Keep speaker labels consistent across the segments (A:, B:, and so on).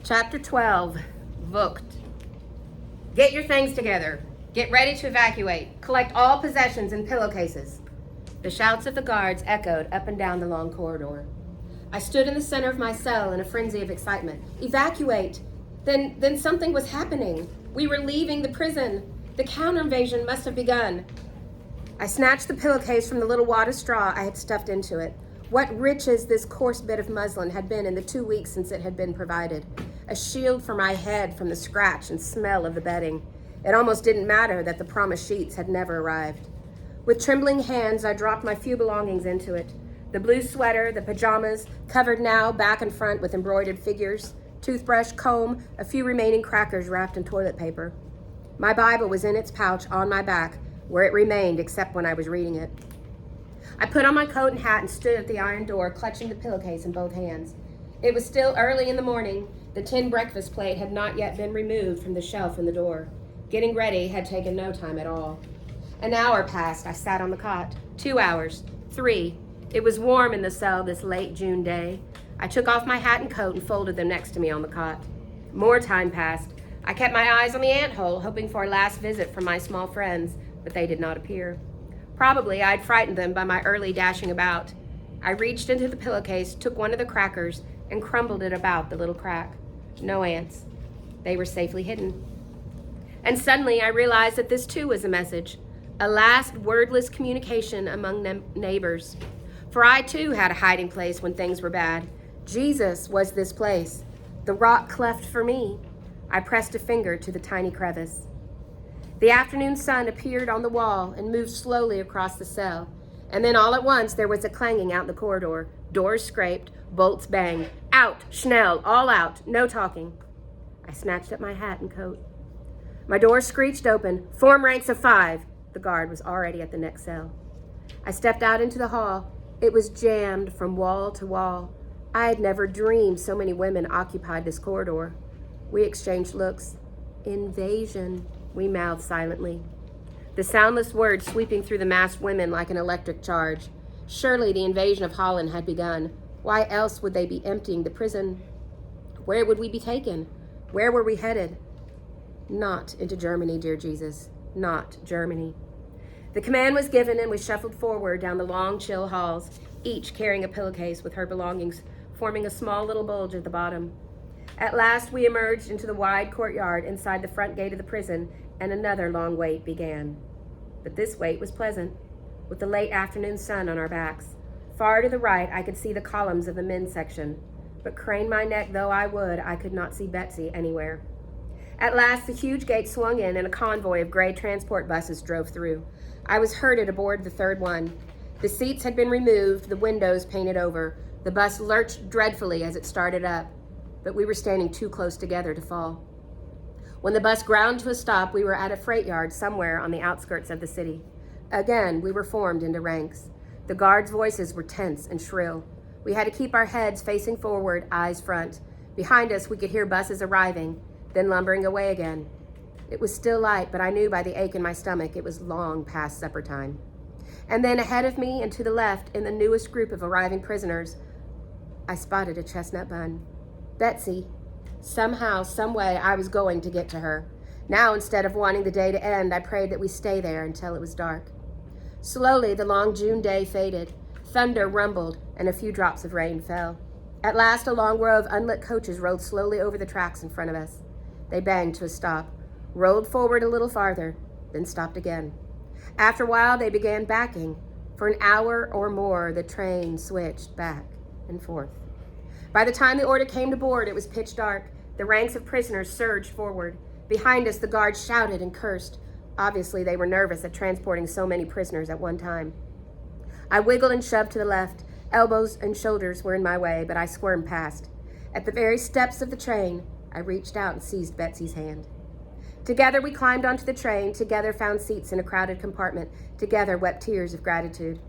A: Chapter 12, Booked. Get your things together. Get ready to evacuate. Collect all possessions in pillowcases. The shouts of the guards echoed up and down the long corridor. I stood in the center of my cell in a frenzy of excitement. Evacuate! Then something was happening. We were leaving the prison. The counter invasion must have begun. I snatched the pillowcase from the little wad of straw I had stuffed into it. What riches this coarse bit of muslin had been in the 2 weeks since it had been provided. A shield for my head from the scratch and smell of the bedding. It almost didn't matter that the promised sheets had never arrived. With trembling hands, I dropped my few belongings into it. The blue sweater, the pajamas, covered now back and front with embroidered figures, toothbrush, comb, a few remaining crackers wrapped in toilet paper. My Bible was in its pouch on my back, where it remained except when I was reading it. I put on my coat and hat and stood at the iron door, clutching the pillowcase in both hands. It was still early in the morning. The tin breakfast plate had not yet been removed from the shelf in the door. Getting ready had taken no time at all. An hour passed. I sat on the cot. 2 hours. 3. It was warm in the cell this late June day. I took off my hat and coat and folded them next to me on the cot. More time passed. I kept my eyes on the anthole, hoping for a last visit from my small friends, but they did not appear. Probably I'd frightened them by my early dashing about. I reached into the pillowcase, took one of the crackers, and crumbled it about the little crack. No ants. They were safely hidden. And suddenly I realized that this too was a message, a last wordless communication among neighbors. For I too had a hiding place when things were bad. Jesus was this place, the rock cleft for me. I pressed a finger to the tiny crevice. The afternoon sun appeared on the wall and moved slowly across the cell. And then all at once there was a clanging out in the corridor. Doors scraped, bolts banged. Out, Schnell, all out, no talking. I snatched up my hat and coat. My door screeched open. Form ranks of 5. The guard was already at the next cell. I stepped out into the hall. It was jammed from wall to wall. I had never dreamed so many women occupied this corridor. We exchanged looks. Invasion, we mouthed silently. The soundless words sweeping through the massed women like an electric charge. Surely the invasion of Holland had begun. Why else would they be emptying the prison? Where would we be taken? Where were we headed? Not into Germany, dear Jesus. Not Germany. The command was given and we shuffled forward down the long, chill halls, each carrying a pillowcase with her belongings, forming a small little bulge at the bottom. At last we emerged into the wide courtyard inside the front gate of the prison, and another long wait began. But this wait was pleasant, with the late afternoon sun on our backs. Far to the right I could see the columns of the men's section, but crane my neck though I would, I could not see Betsy anywhere. At last the huge gate swung in and a convoy of gray transport buses drove through. I was herded aboard the third one. The seats had been removed, the windows painted over. The bus lurched dreadfully as it started up, but we were standing too close together to fall. When the bus ground to a stop, we were at a freight yard somewhere on the outskirts of the city. Again, we were formed into ranks. The guards' voices were tense and shrill. We had to keep our heads facing forward, eyes front. Behind us, we could hear buses arriving, then lumbering away again. It was still light, but I knew by the ache in my stomach it was long past supper time. And then ahead of me and to the left, in the newest group of arriving prisoners, I spotted a chestnut bun. Betsy. Somehow, some way, I was going to get to her. Now, instead of wanting the day to end, I prayed that we stay there until it was dark. Slowly, the long June day faded. Thunder rumbled, and a few drops of rain fell. At last, a long row of unlit coaches rolled slowly over the tracks in front of us. They banged to a stop, rolled forward a little farther, then stopped again. After a while, they began backing. For an hour or more, the train switched back and forth. By the time the order came to board, it was pitch dark. The ranks of prisoners surged forward. Behind us, the guards shouted and cursed. Obviously, they were nervous at transporting so many prisoners at one time. I wiggled and shoved to the left. Elbows and shoulders were in my way, but I squirmed past. At the very steps of the train, I reached out and seized Betsy's hand. Together we climbed onto the train, together found seats in a crowded compartment, together wept tears of gratitude.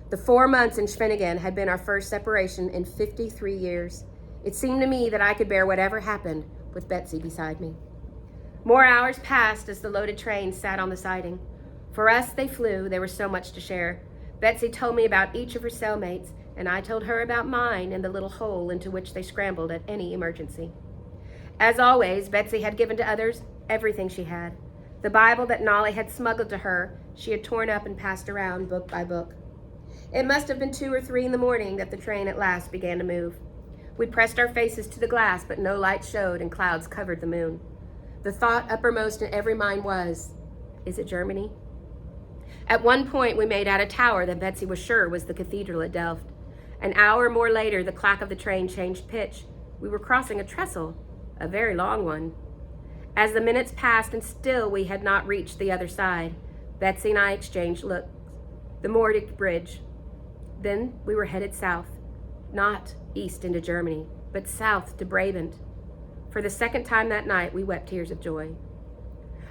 A: The 4 months in Schwingen had been our first separation in 53 years. It seemed to me that I could bear whatever happened with Betsy beside me. More hours passed as the loaded train sat on the siding. For us, they flew. There was so much to share. Betsy told me about each of her cellmates, and I told her about mine and the little hole into which they scrambled at any emergency. As always, Betsy had given to others everything she had. The Bible that Nolly had smuggled to her, she had torn up and passed around book by book. It must have been 2 or 3 in the morning that the train at last began to move. We pressed our faces to the glass, but no light showed and clouds covered the moon. The thought uppermost in every mind was, is it Germany? At one point, we made out a tower that Betsy was sure was the cathedral at Delft. An hour more later, the clack of the train changed pitch. We were crossing a trestle, a very long one. As the minutes passed and still we had not reached the other side, Betsy and I exchanged looks. The Mordig Bridge. Then we were headed south, not east into Germany, but south to Brabant. For the second time that night, we wept tears of joy.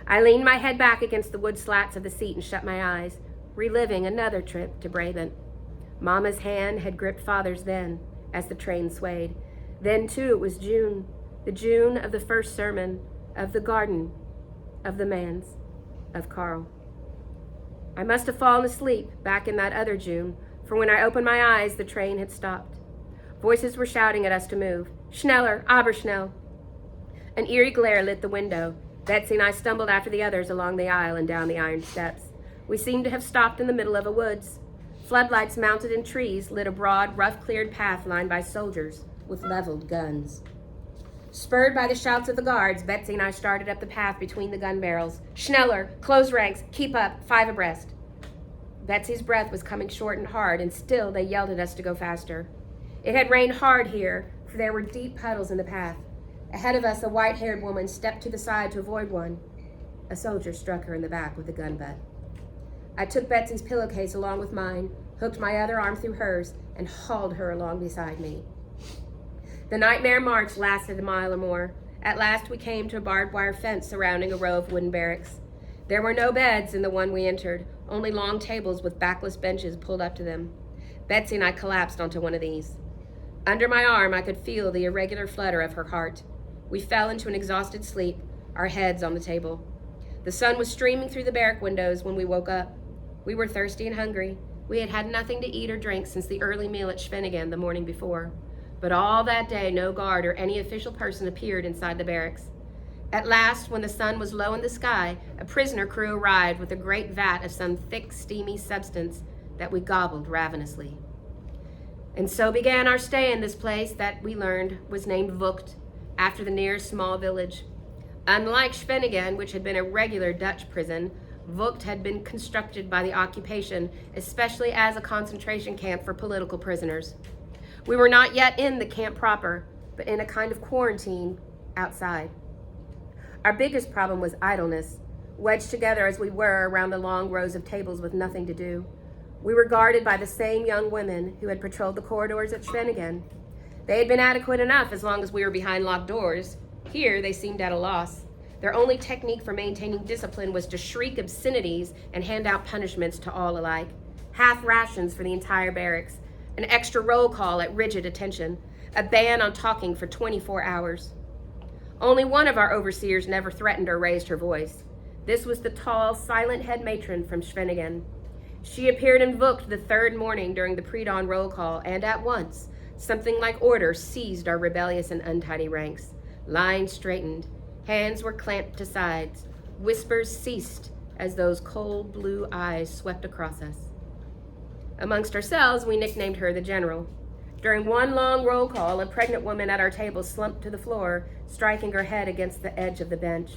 A: I leaned my head back against the wood slats of the seat and shut my eyes, reliving another trip to Brabant. Mama's hand had gripped Father's then, as the train swayed. Then, too, it was June, the June of the first sermon, of the garden, of the manse, of Carl. I must have fallen asleep back in that other June, for when I opened my eyes, the train had stopped. Voices were shouting at us to move. Schneller, aber schnell. An eerie glare lit the window. Betsy and I stumbled after the others along the aisle and down the iron steps. We seemed to have stopped in the middle of a woods. Floodlights mounted in trees lit a broad, rough-cleared path lined by soldiers with leveled guns. Spurred by the shouts of the guards, Betsy and I started up the path between the gun barrels. Schneller, close ranks, keep up, 5 abreast. Betsy's breath was coming short and hard, and still they yelled at us to go faster. It had rained hard here, for there were deep puddles in the path. Ahead of us, a white-haired woman stepped to the side to avoid one. A soldier struck her in the back with a gun butt. I took Betsy's pillowcase along with mine, hooked my other arm through hers, and hauled her along beside me. The nightmare march lasted a mile or more. At last we came to a barbed wire fence surrounding a row of wooden barracks. There were no beds in the one we entered, only long tables with backless benches pulled up to them. Betsy and I collapsed onto one of these. Under my arm, I could feel the irregular flutter of her heart. We fell into an exhausted sleep, our heads on the table. The sun was streaming through the barrack windows when we woke up. We were thirsty and hungry. We had had nothing to eat or drink since the early meal at Schwenigen the morning before. But all that day, no guard or any official person appeared inside the barracks. At last, when the sun was low in the sky, a prisoner crew arrived with a great vat of some thick, steamy substance that we gobbled ravenously. And so began our stay in this place that we learned was named Vught, after the nearest small village. Unlike Schwenigen, which had been a regular Dutch prison, Vught had been constructed by the occupation, especially as a concentration camp for political prisoners. We were not yet in the camp proper, but in a kind of quarantine outside. Our biggest problem was idleness, wedged together as we were around the long rows of tables with nothing to do. We were guarded by the same young women who had patrolled the corridors at Schwenigen. They had been adequate enough as long as we were behind locked doors. Here, they seemed at a loss. Their only technique for maintaining discipline was to shriek obscenities and hand out punishments to all alike. Half rations for the entire barracks, an extra roll call at rigid attention, a ban on talking for 24 hours. Only one of our overseers never threatened or raised her voice. This was the tall, silent head matron from Schwenigen. She appeared in Vught the 3rd morning during the pre-dawn roll call, and at once, something like order seized our rebellious and untidy ranks. Lines straightened, hands were clamped to sides, whispers ceased as those cold blue eyes swept across us. Amongst ourselves, we nicknamed her the General. During one long roll call, a pregnant woman at our table slumped to the floor, striking her head against the edge of the bench.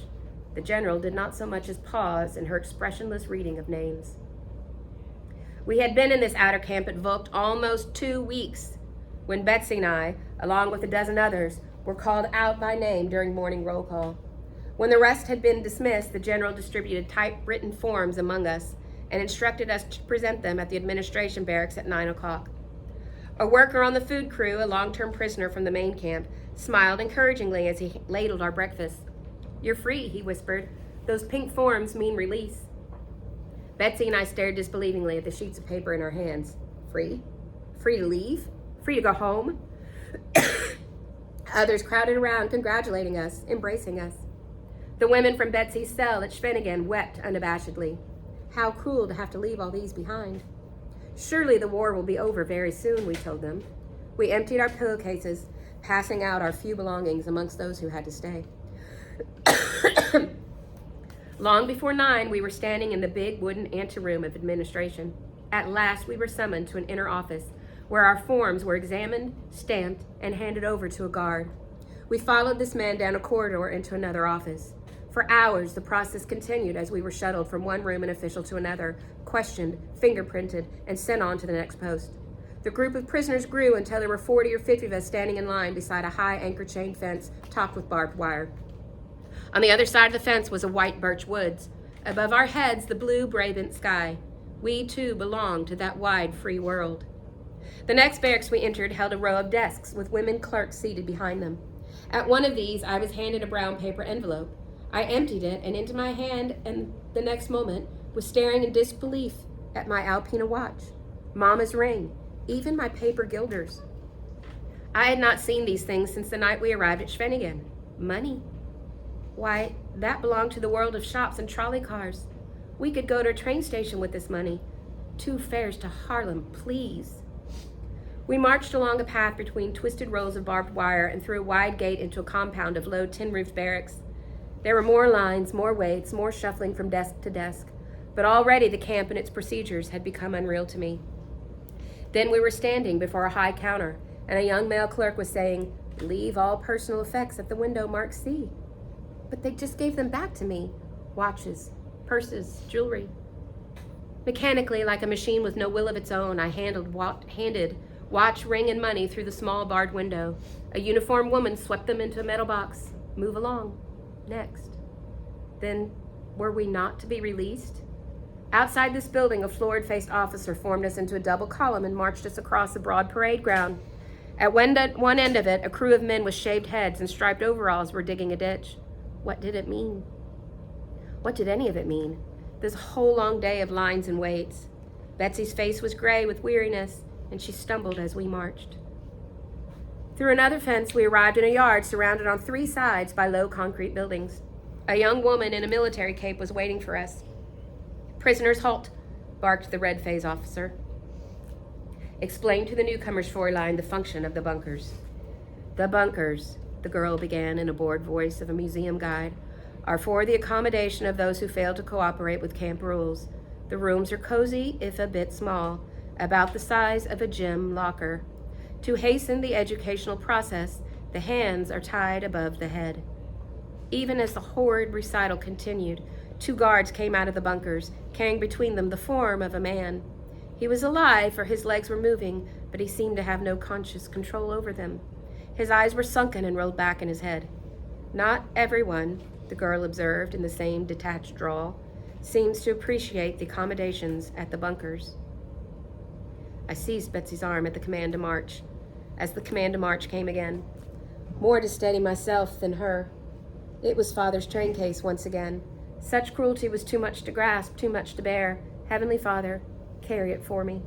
A: The General did not so much as pause in her expressionless reading of names. We had been in this outer camp at Vught almost 2 weeks when Betsy and I, along with a dozen others, were called out by name during morning roll call. When the rest had been dismissed, the General distributed typewritten forms among us and instructed us to present them at the administration barracks at 9 o'clock. A worker on the food crew, a long-term prisoner from the main camp, smiled encouragingly as he ladled our breakfast. "You're free," he whispered. "Those pink forms mean release." Betsy and I stared disbelievingly at the sheets of paper in our hands. Free? Free to leave? Free to go home? Others crowded around, congratulating us, embracing us. The women from Betsy's cell at Schwenigen wept unabashedly. How cruel to have to leave all these behind. Surely the war will be over very soon, we told them. We emptied our pillowcases, passing out our few belongings amongst those who had to stay. Long before 9, we were standing in the big wooden anteroom of administration. At last, we were summoned to an inner office where our forms were examined, stamped, and handed over to a guard. We followed this man down a corridor into another office. For hours, the process continued as we were shuttled from one room and official to another, questioned, fingerprinted, and sent on to the next post. The group of prisoners grew until there were 40 or 50 of us standing in line beside a high anchor chain fence topped with barbed wire. On the other side of the fence was a white birch woods. Above our heads, the blue Brabant sky. We, too, belonged to that wide, free world. The next barracks we entered held a row of desks with women clerks seated behind them. At one of these, I was handed a brown paper envelope. I emptied it and into my hand, and the next moment was staring in disbelief at my Alpina watch, Mama's ring, even my paper guilders. I had not seen these things since the night we arrived at Schwenningen. Money. Why, that belonged to the world of shops and trolley cars. We could go to a train station with this money. 2 fares to Haarlem, please. We marched along a path between twisted rows of barbed wire and through a wide gate into a compound of low tin-roofed barracks. There were more lines, more waits, more shuffling from desk to desk, but already the camp and its procedures had become unreal to me. Then we were standing before a high counter, and a young male clerk was saying, "Leave all personal effects at the window marked C." But they just gave them back to me. Watches, purses, jewelry. Mechanically, like a machine with no will of its own, I handed watch, ring, and money through the small barred window. A uniformed woman swept them into a metal box. Move along. Next. Then, were we not to be released? Outside this building, a florid-faced officer formed us into a double column and marched us across the broad parade ground. At one end of it, a crew of men with shaved heads and striped overalls were digging a ditch. What did it mean? What did any of it mean? This whole long day of lines and waits. Betsy's face was gray with weariness, and she stumbled as we marched. Through another fence, we arrived in a yard surrounded on 3 sides by low concrete buildings. A young woman in a military cape was waiting for us. "Prisoners, halt," barked the red-faced officer. "Explain to the newcomers, Fräulein, the function of the bunkers." "The bunkers," the girl began in a bored voice of a museum guide, "are for the accommodation of those who fail to cooperate with camp rules. The rooms are cozy, if a bit small, about the size of a gym locker. To hasten the educational process, the hands are tied above the head." Even as the horrid recital continued, 2 guards came out of the bunkers, carrying between them the form of a man. He was alive, for his legs were moving, but he seemed to have no conscious control over them. His eyes were sunken and rolled back in his head. "Not everyone," the girl observed in the same detached drawl, "seems to appreciate the accommodations at the bunkers." I seized Betsy's arm at the command to march, as the command to march came again, more to steady myself than her. It was Father's train case once again. Such cruelty was too much to grasp, too much to bear. Heavenly Father, carry it for me.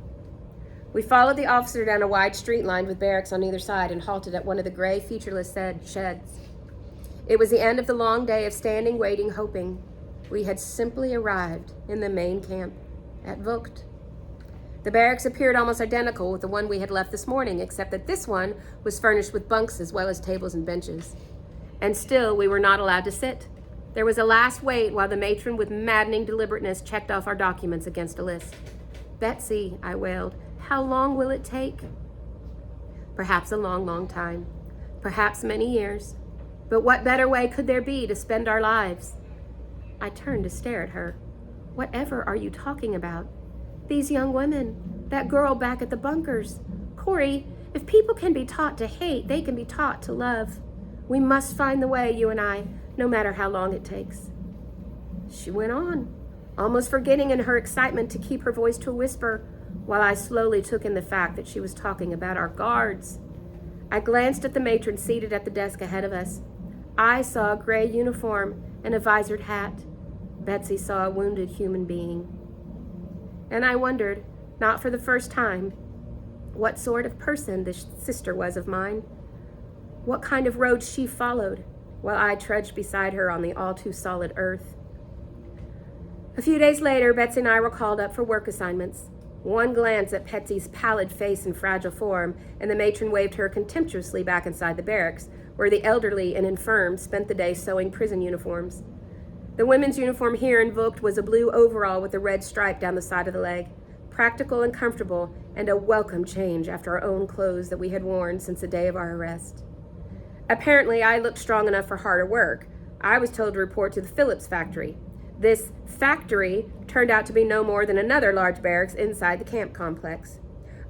A: We followed the officer down a wide street lined with barracks on either side and halted at one of the gray, featureless sheds. It was the end of the long day of standing, waiting, hoping. We had simply arrived in the main camp at Vught. The barracks appeared almost identical with the one we had left this morning, except that this one was furnished with bunks as well as tables and benches. And still, we were not allowed to sit. There was a last wait while the matron with maddening deliberateness checked off our documents against a list. "Betsy," I wailed, "how long will it take?" Perhaps a long, long time. Perhaps many years. But what better way could there be to spend our lives? I turned to stare at her. "Whatever are you talking about?" "These young women. That girl back at the bunkers. Corey, if people can be taught to hate, they can be taught to love. We must find the way, you and I, no matter how long it takes." She went on, almost forgetting in her excitement to keep her voice to a whisper, while I slowly took in the fact that she was talking about our guards. I glanced at the matron seated at the desk ahead of us. I saw a gray uniform and a visored hat. Betsy saw a wounded human being. And I wondered, not for the first time, what sort of person this sister was of mine. What kind of road she followed, while I trudged beside her on the all-too-solid earth. A few days later, Betsy and I were called up for work assignments. One glance at Petsy's pallid face and fragile form, and the matron waved her contemptuously back inside the barracks, where the elderly and infirm spent the day sewing prison uniforms. The women's uniform here invoked was a blue overall with a red stripe down the side of the leg, practical and comfortable, and a welcome change after our own clothes that we had worn since the day of our arrest. Apparently, I looked strong enough for harder work. I was told to report to the Phillips factory. This factory turned out to be no more than another large barracks inside the camp complex.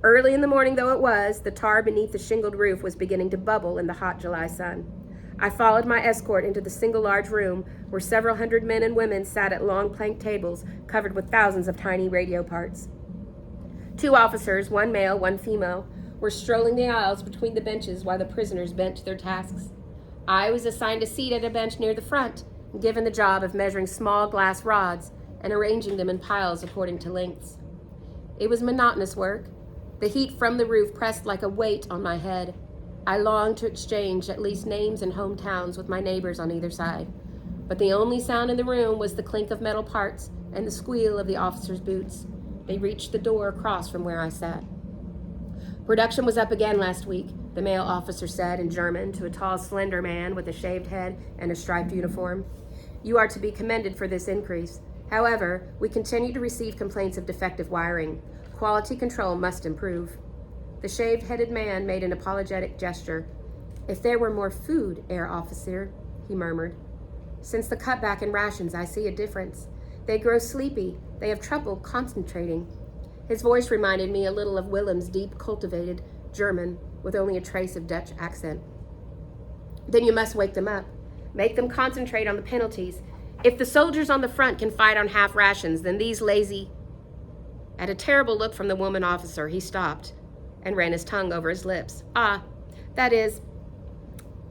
A: Early in the morning though it was, the tar beneath the shingled roof was beginning to bubble in the hot July sun. I followed my escort into the single large room where several hundred men and women sat at long plank tables covered with thousands of tiny radio parts. 2 officers, one male, one female, were strolling the aisles between the benches while the prisoners bent to their tasks. I was assigned a seat at a bench near the front, given the job of measuring small glass rods and arranging them in piles according to lengths. It was monotonous work. The heat from the roof pressed like a weight on my head. I longed to exchange at least names and hometowns with my neighbors on either side, but the only sound in the room was the clink of metal parts and the squeal of the officers' boots. They reached the door across from where I sat. Production was up again last week, the male officer said in German to a tall, slender man with a shaved head and a striped uniform. You are to be commended for this increase. However, we continue to receive complaints of defective wiring. Quality control must improve. The shaved-headed man made an apologetic gesture. If there were more food, Herr Officer, he murmured. Since the cutback in rations, I see a difference. They grow sleepy. They have trouble concentrating. His voice reminded me a little of Willem's deep, cultivated German with only a trace of Dutch accent. Then you must wake them up. Make them concentrate on the penalties. If the soldiers on the front can fight on half rations, then these lazy... At a terrible look from the woman officer, he stopped and ran his tongue over his lips. That is,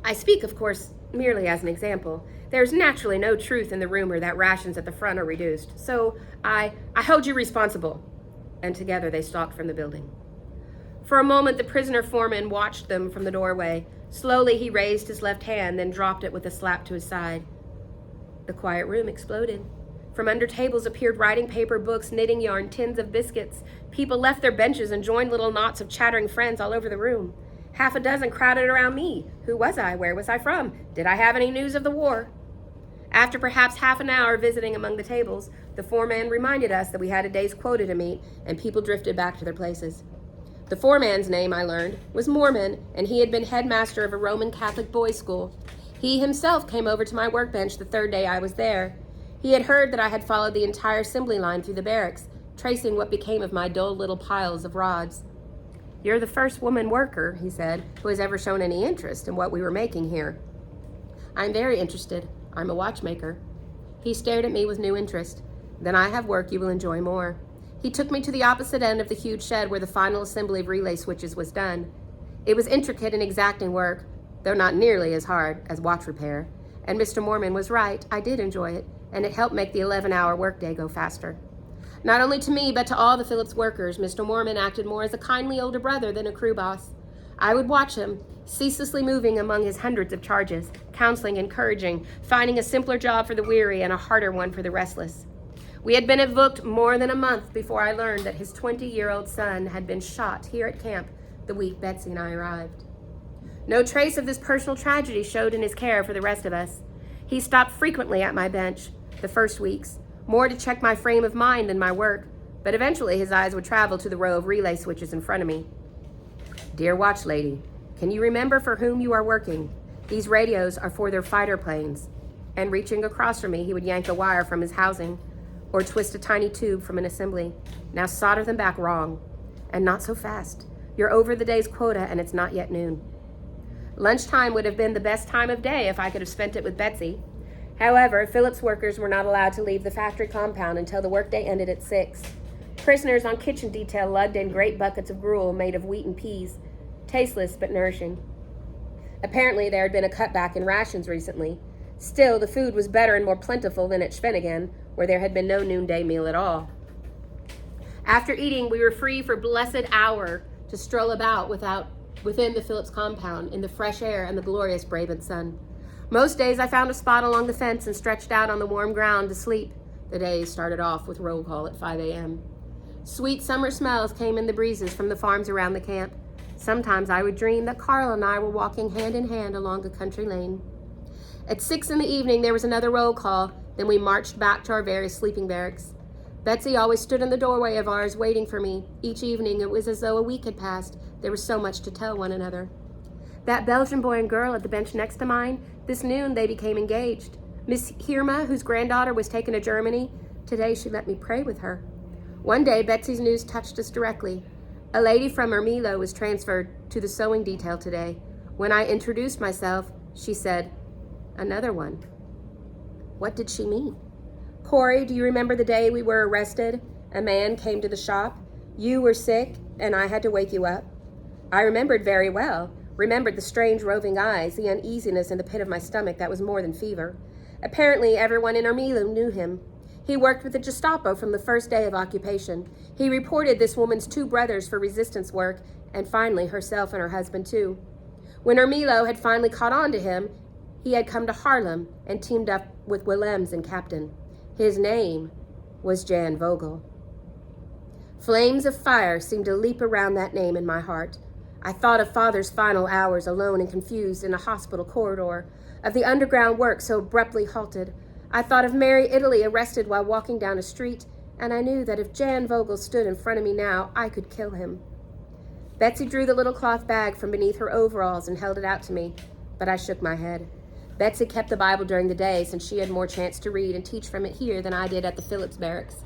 A: I speak, of course, merely as an example. There's naturally no truth in the rumor that rations at the front are reduced, so I hold you responsible. And together they stalked from the building. For a moment, the prisoner foreman watched them from the doorway. Slowly, he raised his left hand, then dropped it with a slap to his side. The quiet room exploded. From under tables appeared writing paper, books, knitting yarn, tins of biscuits. People left their benches and joined little knots of chattering friends all over the room. Half a dozen crowded around me. Who was I? Where was I from? Did I have any news of the war? After perhaps half an hour visiting among the tables, the foreman reminded us that we had a day's quota to meet, and people drifted back to their places. The foreman's name, I learned, was Mormon, and he had been headmaster of a Roman Catholic boys' school. He himself came over to my workbench the 3rd day I was there. He had heard that I had followed the entire assembly line through the barracks, tracing what became of my dull little piles of rods. You're the first woman worker, he said, who has ever shown any interest in what we were making here. I'm very interested. I'm a watchmaker. He stared at me with new interest. Then I have work you will enjoy more. He took me to the opposite end of the huge shed where the final assembly of relay switches was done. It was intricate and exacting work, though not nearly as hard as watch repair. And Mr. Mormon was right. I did enjoy it, and it helped make the 11-hour workday go faster. Not only to me, but to all the Phillips workers, Mr. Mormon acted more as a kindly older brother than a crew boss. I would watch him, ceaselessly moving among his hundreds of charges, counseling, encouraging, finding a simpler job for the weary and a harder one for the restless. We had been evoked more than a month before I learned that his 20-year-old son had been shot here at camp the week Betsy and I arrived. No trace of this personal tragedy showed in his care for the rest of us. He stopped frequently at my bench the first weeks, more to check my frame of mind than my work, but eventually his eyes would travel to the row of relay switches in front of me. Dear watch lady, can you remember for whom you are working? These radios are for their fighter planes. And reaching across from me, he would yank a wire from his housing or twist a tiny tube from an assembly. Now solder them back wrong. And not so fast. You're over the day's quota and it's not yet noon. Lunchtime would have been the best time of day if I could have spent it with Betsy. However, Phillips workers were not allowed to leave the factory compound until the workday ended at 6. Prisoners on kitchen detail lugged in great buckets of gruel made of wheat and peas, tasteless but nourishing. Apparently there had been a cutback in rations recently. Still, the food was better and more plentiful than at Schwenningen, where there had been no noonday meal at all. After eating, we were free for a blessed hour to stroll about within the Phillips compound in the fresh air and the glorious Brabant sun. Most days I found a spot along the fence and stretched out on the warm ground to sleep. The days started off with roll call at 5 a.m. Sweet summer smells came in the breezes from the farms around the camp. Sometimes I would dream that Carl and I were walking hand in hand along a country lane. At 6 p.m, there was another roll call. Then we marched back to our various sleeping barracks. Betsy always stood in the doorway of ours waiting for me. Each evening it was as though a week had passed. There was so much to tell one another. That Belgian boy and girl at the bench next to mine, this noon they became engaged. Miss Hirma, whose granddaughter was taken to Germany, today she let me pray with her. One day Betsy's news touched us directly. A lady from Ermelo was transferred to the sewing detail today. When I introduced myself, she said, "Another one." What did she mean? "Corey, do you remember the day we were arrested? A man came to the shop. You were sick, and I had to wake you up." I remembered very well. Remembered the strange roving eyes, the uneasiness in the pit of my stomach that was more than fever. Apparently everyone in Ermelo knew him. He worked with the Gestapo from the first day of occupation. He reported this woman's 2 brothers for resistance work, and finally herself and her husband too. When Ermelo had finally caught on to him, he had come to Haarlem and teamed up with Willems and Captain. His name was Jan Vogel. Flames of fire seemed to leap around that name in my heart. I thought of Father's final hours alone and confused in a hospital corridor, of the underground work so abruptly halted. I thought of Mary Italy arrested while walking down a street, and I knew that if Jan Vogel stood in front of me now, I could kill him. Betsy drew the little cloth bag from beneath her overalls and held it out to me, but I shook my head. Betsy kept the Bible during the day since she had more chance to read and teach from it here than I did at the Phillips Barracks.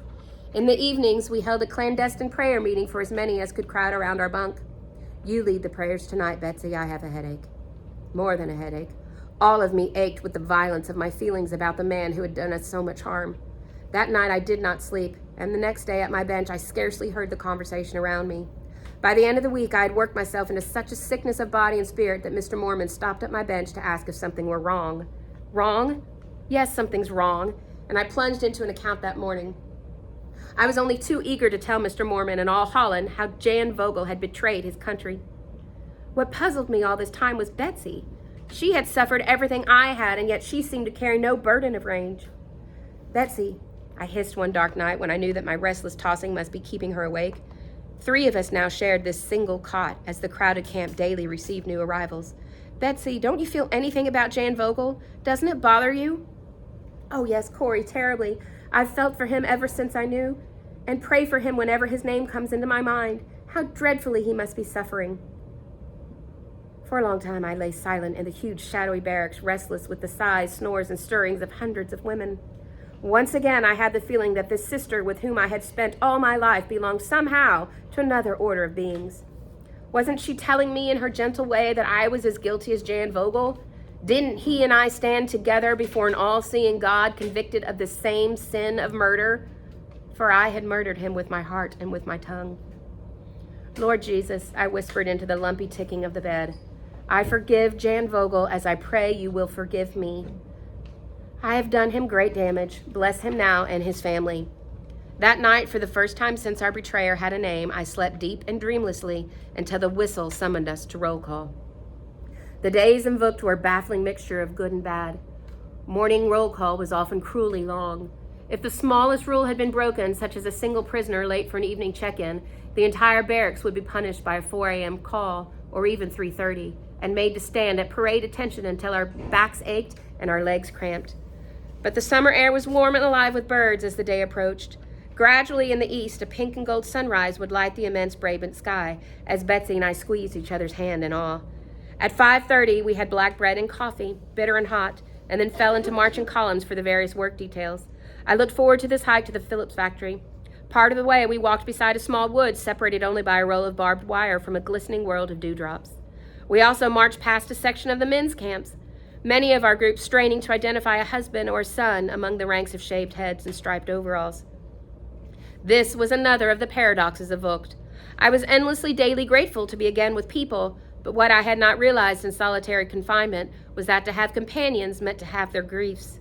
A: In the evenings, we held a clandestine prayer meeting for as many as could crowd around our bunk. "You lead the prayers tonight, Betsy. I have a headache." More than a headache. All of me ached with the violence of my feelings about the man who had done us so much harm. That night I did not sleep, and the next day at my bench I scarcely heard the conversation around me. By the end of the week I had worked myself into such a sickness of body and spirit that Mr. Mormon stopped at my bench to ask if something were wrong. Wrong? Yes, something's wrong, and I plunged into an account that morning. I was only too eager to tell Mr. Mormon and all Holland how Jan Vogel had betrayed his country. What puzzled me all this time was Betsy. She had suffered everything I had, and yet she seemed to carry no burden of rage. "Betsy," I hissed one dark night when I knew that my restless tossing must be keeping her awake. 3 of us now shared this single cot as the crowded camp daily received new arrivals. "Betsy, don't you feel anything about Jan Vogel? Doesn't it bother you?" "Oh yes, Corey, terribly. I've felt for him ever since I knew, and pray for him whenever his name comes into my mind. How dreadfully he must be suffering." For a long time I lay silent in the huge shadowy barracks, restless with the sighs, snores, and stirrings of hundreds of women. Once again I had the feeling that this sister with whom I had spent all my life belonged somehow to another order of beings. Wasn't she telling me in her gentle way that I was as guilty as Jan Vogel? Didn't he and I stand together before an all-seeing God, convicted of the same sin of murder? For I had murdered him with my heart and with my tongue. "Lord Jesus," I whispered into the lumpy ticking of the bed, "I forgive Jan Vogel as I pray you will forgive me. I have done him great damage. Bless him now and his family." That night, for the first time since our betrayer had a name, I slept deep and dreamlessly until the whistle summoned us to roll call. The days in Vught were a baffling mixture of good and bad. Morning roll call was often cruelly long. If the smallest rule had been broken, such as a single prisoner late for an evening check-in, the entire barracks would be punished by a 4 a.m. call, or even 3:30, and made to stand at parade attention until our backs ached and our legs cramped. But the summer air was warm and alive with birds as the day approached. Gradually in the east, a pink and gold sunrise would light the immense Brabant sky as Betsy and I squeezed each other's hand in awe. At 5:30, we had black bread and coffee, bitter and hot, and then fell into marching columns for the various work details. I looked forward to this hike to the Phillips factory. Part of the way, we walked beside a small wood separated only by a row of barbed wire from a glistening world of dewdrops. We also marched past a section of the men's camps, many of our group straining to identify a husband or a son among the ranks of shaved heads and striped overalls. This was another of the paradoxes of Vught. I was endlessly daily grateful to be again with people, but what I had not realized in solitary confinement was that to have companions meant to have their griefs.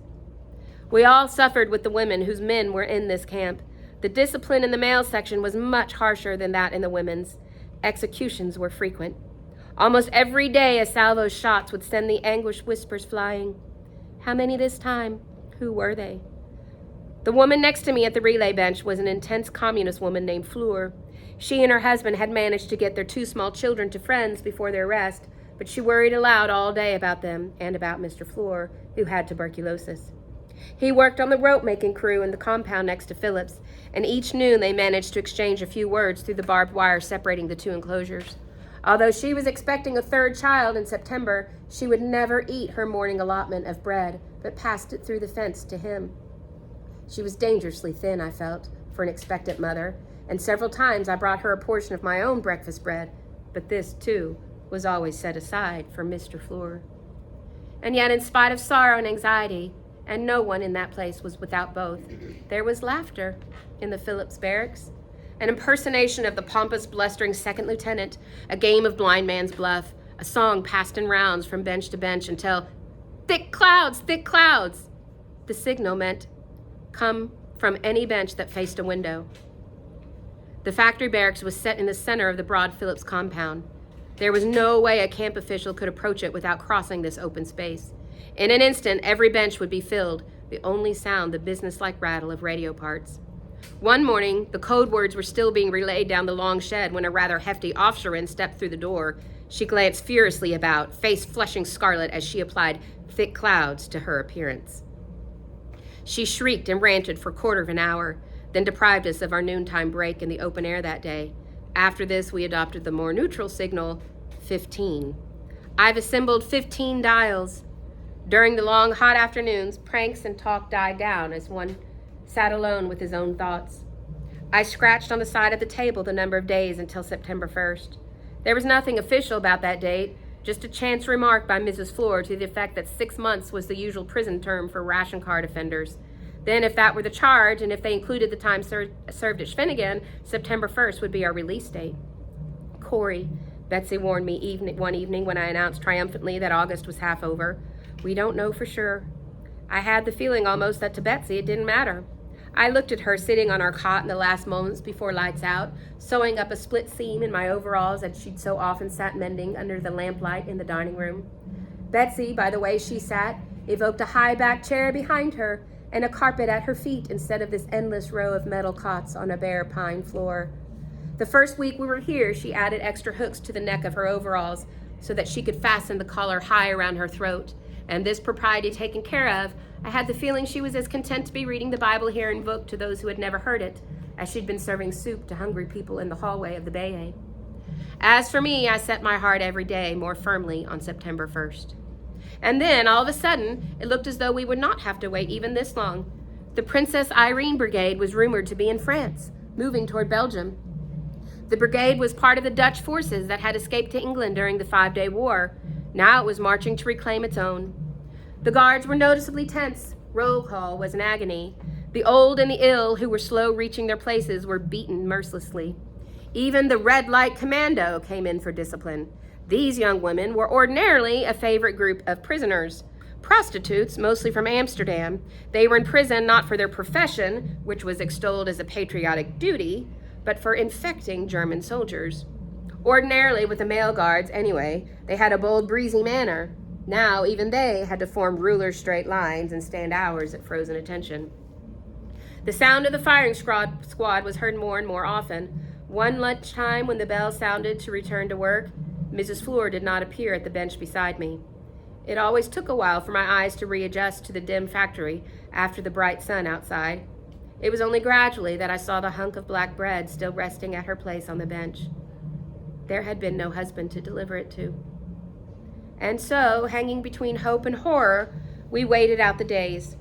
A: We all suffered with the women whose men were in this camp. The discipline in the male section was much harsher than that in the women's. Executions were frequent. Almost every day a salvo of shots would send the anguished whispers flying. How many this time? Who were they? The woman next to me at the relay bench was an intense communist woman named Fleur. She and her husband had managed to get their 2 small children to friends before their arrest, but she worried aloud all day about them and about Mr. Fleur, who had tuberculosis. He worked on the rope-making crew in the compound next to Phillips, and each noon they managed to exchange a few words through the barbed wire separating the 2 enclosures. Although she was expecting a 3rd child in September, she would never eat her morning allotment of bread, but passed it through the fence to him. She was dangerously thin, I felt, for an expectant mother, and several times I brought her a portion of my own breakfast bread, but this, too, was always set aside for Mr. Fleur. And yet, in spite of sorrow and anxiety, and no one in that place was without both, there was laughter in the Phillips barracks, an impersonation of the pompous, blustering second lieutenant, a game of blind man's bluff, a song passed in rounds from bench to bench until, thick clouds, the signal meant, come from any bench that faced a window. The factory barracks was set in the center of the broad Phillips compound. There was no way a camp official could approach it without crossing this open space. In an instant, every bench would be filled, the only sound the businesslike rattle of radio parts. One morning, the code words were still being relayed down the long shed when a rather hefty officeress stepped through the door. She glanced furiously about, face flushing scarlet as she applied thick clouds to her appearance. She shrieked and ranted for a quarter of an hour, then deprived us of our noontime break in the open air that day. After this, we adopted the more neutral signal, 15. I've assembled 15 dials. During the long, hot afternoons, pranks and talk died down as one sat alone with his own thoughts. I scratched on the side of the table the number of days until September 1st. There was nothing official about that date, just a chance remark by Mrs. Fleur to the effect that 6 months was the usual prison term for ration card offenders. Then, if that were the charge, and if they included the time served at Schwinnigan, September 1st would be our release date. Corey, Betsy warned me one evening when I announced triumphantly that August was half over. We don't know for sure. I had the feeling almost that to Betsy it didn't matter. I looked at her sitting on our cot in the last moments before lights out, sewing up a split seam in my overalls that she'd so often sat mending under the lamplight in the dining room. Betsy, by the way she sat, evoked a high-backed chair behind her and a carpet at her feet instead of this endless row of metal cots on a bare pine floor. The first week we were here, she added extra hooks to the neck of her overalls so that she could fasten the collar high around her throat. And this propriety taken care of, I had the feeling she was as content to be reading the Bible here in book to those who had never heard it, as she'd been serving soup to hungry people in the hallway of the Bay. As for me, I set my heart every day more firmly on September 1st. And then, all of a sudden, it looked as though we would not have to wait even this long. The Princess Irene Brigade was rumored to be in France, moving toward Belgium. The brigade was part of the Dutch forces that had escaped to England during the 5-day war. Now it was marching to reclaim its own. The guards were noticeably tense. Roll call was an agony. The old and the ill who were slow reaching their places were beaten mercilessly. Even the red light commando came in for discipline. These young women were ordinarily a favorite group of prisoners. Prostitutes, mostly from Amsterdam. They were in prison not for their profession, which was extolled as a patriotic duty, but for infecting German soldiers. Ordinarily, with the male guards anyway, they had a bold, breezy manner. Now, even they had to form ruler straight lines and stand hours at frozen attention. The sound of the firing squad was heard more and more often. One lunchtime, when the bell sounded to return to work, Mrs. Fleur did not appear at the bench beside me. It always took a while for my eyes to readjust to the dim factory after the bright sun outside. It was only gradually that I saw the hunk of black bread still resting at her place on the bench. There had been no husband to deliver it to. And so, hanging between hope and horror, we waited out the days.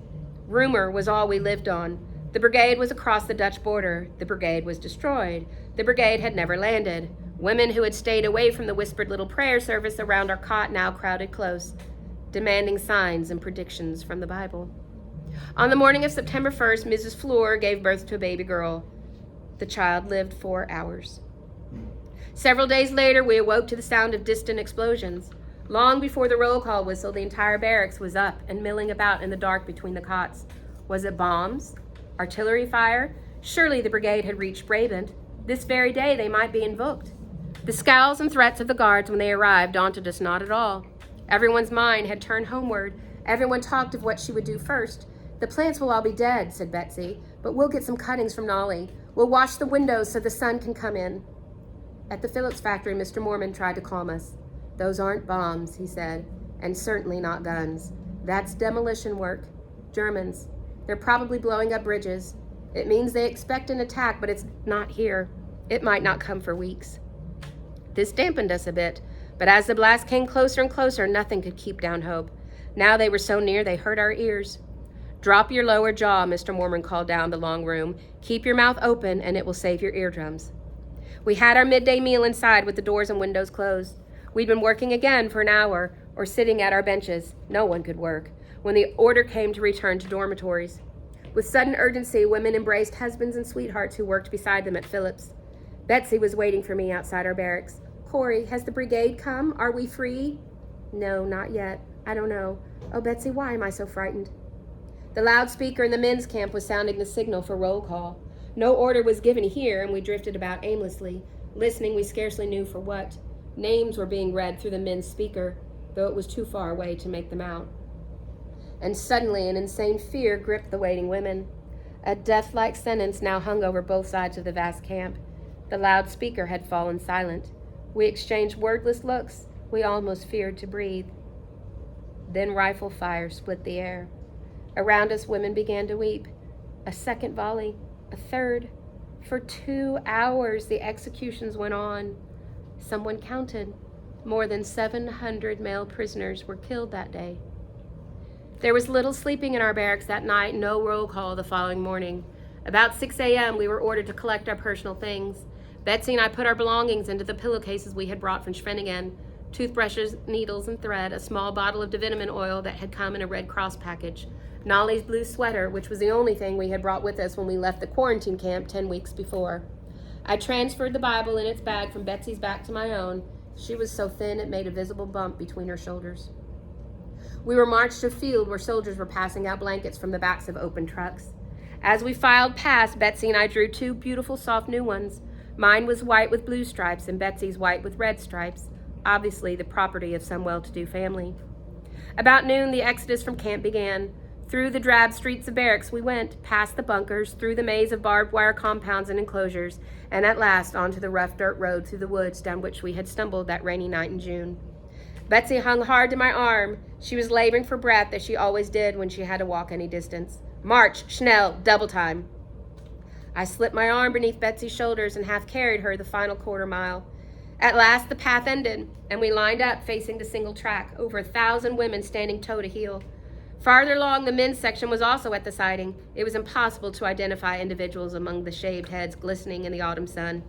A: Rumor was all we lived on. The brigade was across the Dutch border. The brigade was destroyed. The brigade had never landed. Women who had stayed away from the whispered little prayer service around our cot now crowded close, demanding signs and predictions from the Bible. On the morning of September 1st, Mrs. Fleur gave birth to a baby girl. The child lived 4 hours. Several days later, we awoke to the sound of distant explosions. Long before the roll call whistle, the entire barracks was up and milling about in the dark between the cots. Was it bombs? Artillery fire? Surely the brigade had reached Brabant. This very day they might be invoked. The scowls and threats of the guards when they arrived daunted us not at all. Everyone's mind had turned homeward. Everyone talked of what she would do first. The plants will all be dead, said Betsy, but we'll get some cuttings from Nolly. We'll wash the windows so the sun can come in. At the Phillips factory, Mr. Mormon tried to calm us. Those aren't bombs, he said, and certainly not guns. That's demolition work. Germans. They're probably blowing up bridges. It means they expect an attack, but it's not here. It might not come for weeks. This dampened us a bit, but as the blast came closer and closer, nothing could keep down hope. Now they were so near they hurt our ears. Drop your lower jaw, Mr. Mormon called down the long room. Keep your mouth open and it will save your eardrums. We had our midday meal inside with the doors and windows closed. We'd been working again for an hour or sitting at our benches. No one could work when the order came to return to dormitories. With sudden urgency, women embraced husbands and sweethearts who worked beside them at Phillips. Betsy was waiting for me outside our barracks. Corey, has the brigade come? Are we free? No, not yet. I don't know. Oh, Betsy, why am I so frightened? The loudspeaker in the men's camp was sounding the signal for roll call. No order was given here, and we drifted about aimlessly, listening we scarcely knew for what. Names were being read through the men's speaker, though it was too far away to make them out. And suddenly an insane fear gripped the waiting women. A death-like sentence now hung over both sides of the vast camp. The loudspeaker had fallen silent. We exchanged wordless looks. We almost feared to breathe. Then rifle fire split the air. Around us, women began to weep. A second volley, a third. For 2 hours, the executions went on. Someone counted. More than 700 male prisoners were killed that day. There was little sleeping in our barracks that night, no roll call the following morning. About 6 a.m., we were ordered to collect our personal things. Betsy and I put our belongings into the pillowcases we had brought from Schwenningen: toothbrushes, needles, and thread, a small bottle of divitamin oil that had come in a Red Cross package, Nolly's blue sweater, which was the only thing we had brought with us when we left the quarantine camp 10 weeks before. I transferred the Bible in its bag from Betsy's back to my own. She was so thin it made a visible bump between her shoulders. We were marched to a field where soldiers were passing out blankets from the backs of open trucks. As we filed past, Betsy and I drew 2 beautiful, soft new ones. Mine was white with blue stripes and Betsy's white with red stripes, obviously the property of some well-to-do family. About noon, the exodus from camp began. Through the drab streets of barracks we went, past the bunkers, through the maze of barbed wire compounds and enclosures, and at last onto the rough dirt road through the woods down which we had stumbled that rainy night in June. Betsy hung hard to my arm. She was laboring for breath, as she always did when she had to walk any distance. March, Schnell, double time. I slipped my arm beneath Betsy's shoulders and half carried her the final quarter mile. At last the path ended, and we lined up facing the single track, over 1,000 women standing toe to heel. Farther along, the men's section was also at the siding. It was impossible to identify individuals among the shaved heads glistening in the autumn sun.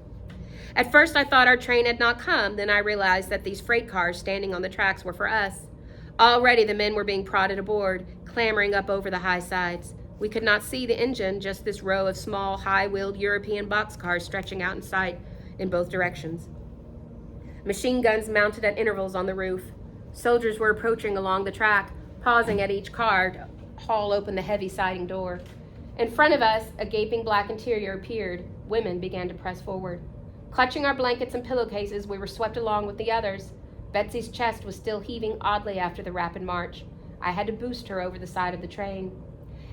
A: At first I thought our train had not come, then I realized that these freight cars standing on the tracks were for us. Already the men were being prodded aboard, clambering up over the high sides. We could not see the engine, just this row of small, high-wheeled European boxcars stretching out in sight in both directions. Machine guns mounted at intervals on the roof. Soldiers were approaching along the track, pausing at each car to haul open the heavy siding door. In front of us, a gaping black interior appeared. Women began to press forward. Clutching our blankets and pillowcases, we were swept along with the others. Betsy's chest was still heaving oddly after the rapid march. I had to boost her over the side of the train.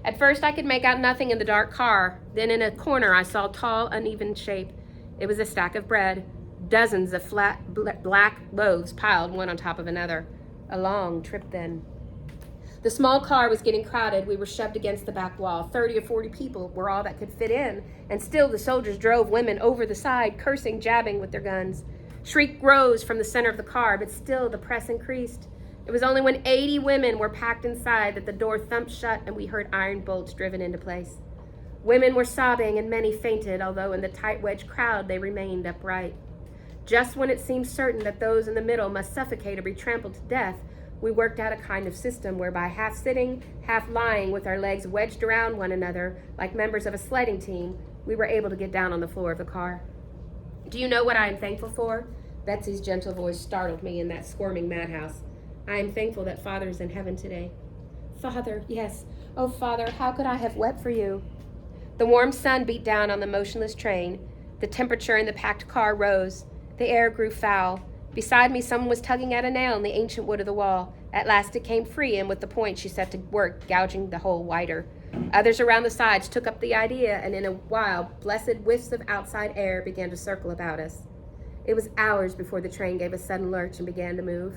A: At first I could make out nothing in the dark car. Then in a corner I saw a tall, uneven shape. It was a stack of bread. Dozens of flat black loaves piled one on top of another. A long trip then. The small car was getting crowded. We were shoved against the back wall. 30 or 40 people were all that could fit in, and still the soldiers drove women over the side, cursing, jabbing with their guns. Shriek rose from the center of the car, but still the press increased. It was only when 80 women were packed inside that the door thumped shut and we heard iron bolts driven into place. Women were sobbing and many fainted, although in the tight-wedged crowd they remained upright. Just when it seemed certain that those in the middle must suffocate or be trampled to death, we worked out a kind of system whereby half sitting, half lying with our legs wedged around one another like members of a sledding team, we were able to get down on the floor of the car. Do you know what I am thankful for? Betsy's gentle voice startled me in that squirming madhouse. I am thankful that Father is in heaven today. Father, yes. Oh, Father, how could I have wept for you? The warm sun beat down on the motionless train. The temperature in the packed car rose. The air grew foul. Beside me, someone was tugging at a nail in the ancient wood of the wall. At last it came free, and with the point she set to work gouging the hole wider. Others around the sides took up the idea, and in a while, blessed whiffs of outside air began to circle about us. It was hours before the train gave a sudden lurch and began to move.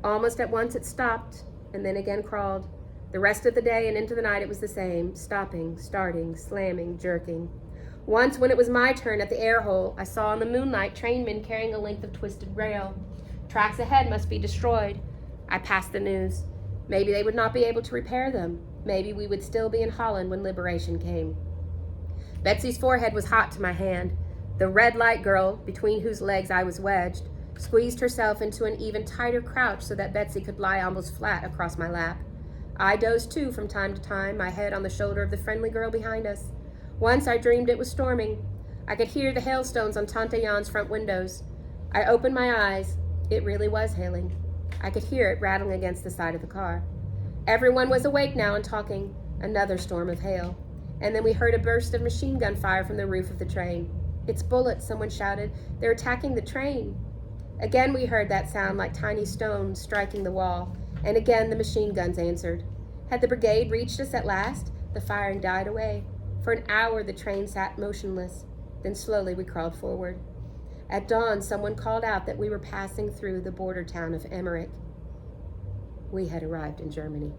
A: Almost at once it stopped, and then again crawled. The rest of the day and into the night it was the same, stopping, starting, slamming, jerking. Once, when it was my turn at the air hole, I saw in the moonlight trainmen carrying a length of twisted rail. Tracks ahead must be destroyed. I passed the news. Maybe they would not be able to repair them. Maybe we would still be in Holland when liberation came. Betsy's forehead was hot to my hand. The red light girl, between whose legs I was wedged, squeezed herself into an even tighter crouch so that Betsy could lie almost flat across my lap. I dozed too from time to time, my head on the shoulder of the friendly girl behind us. Once I dreamed it was storming. I could hear the hailstones on Tante Jan's front windows. I opened my eyes. It really was hailing. I could hear it rattling against the side of the car. Everyone was awake now and talking. Another storm of hail. And then we heard a burst of machine gun fire from the roof of the train. "It's bullets," someone shouted. "They're attacking the train." Again we heard that sound like tiny stones striking the wall, and again the machine guns answered. Had the brigade reached us at last? The firing died away. For an hour the train sat motionless. Then slowly we crawled forward. At dawn, someone called out that we were passing through the border town of Emmerich. We had arrived in Germany.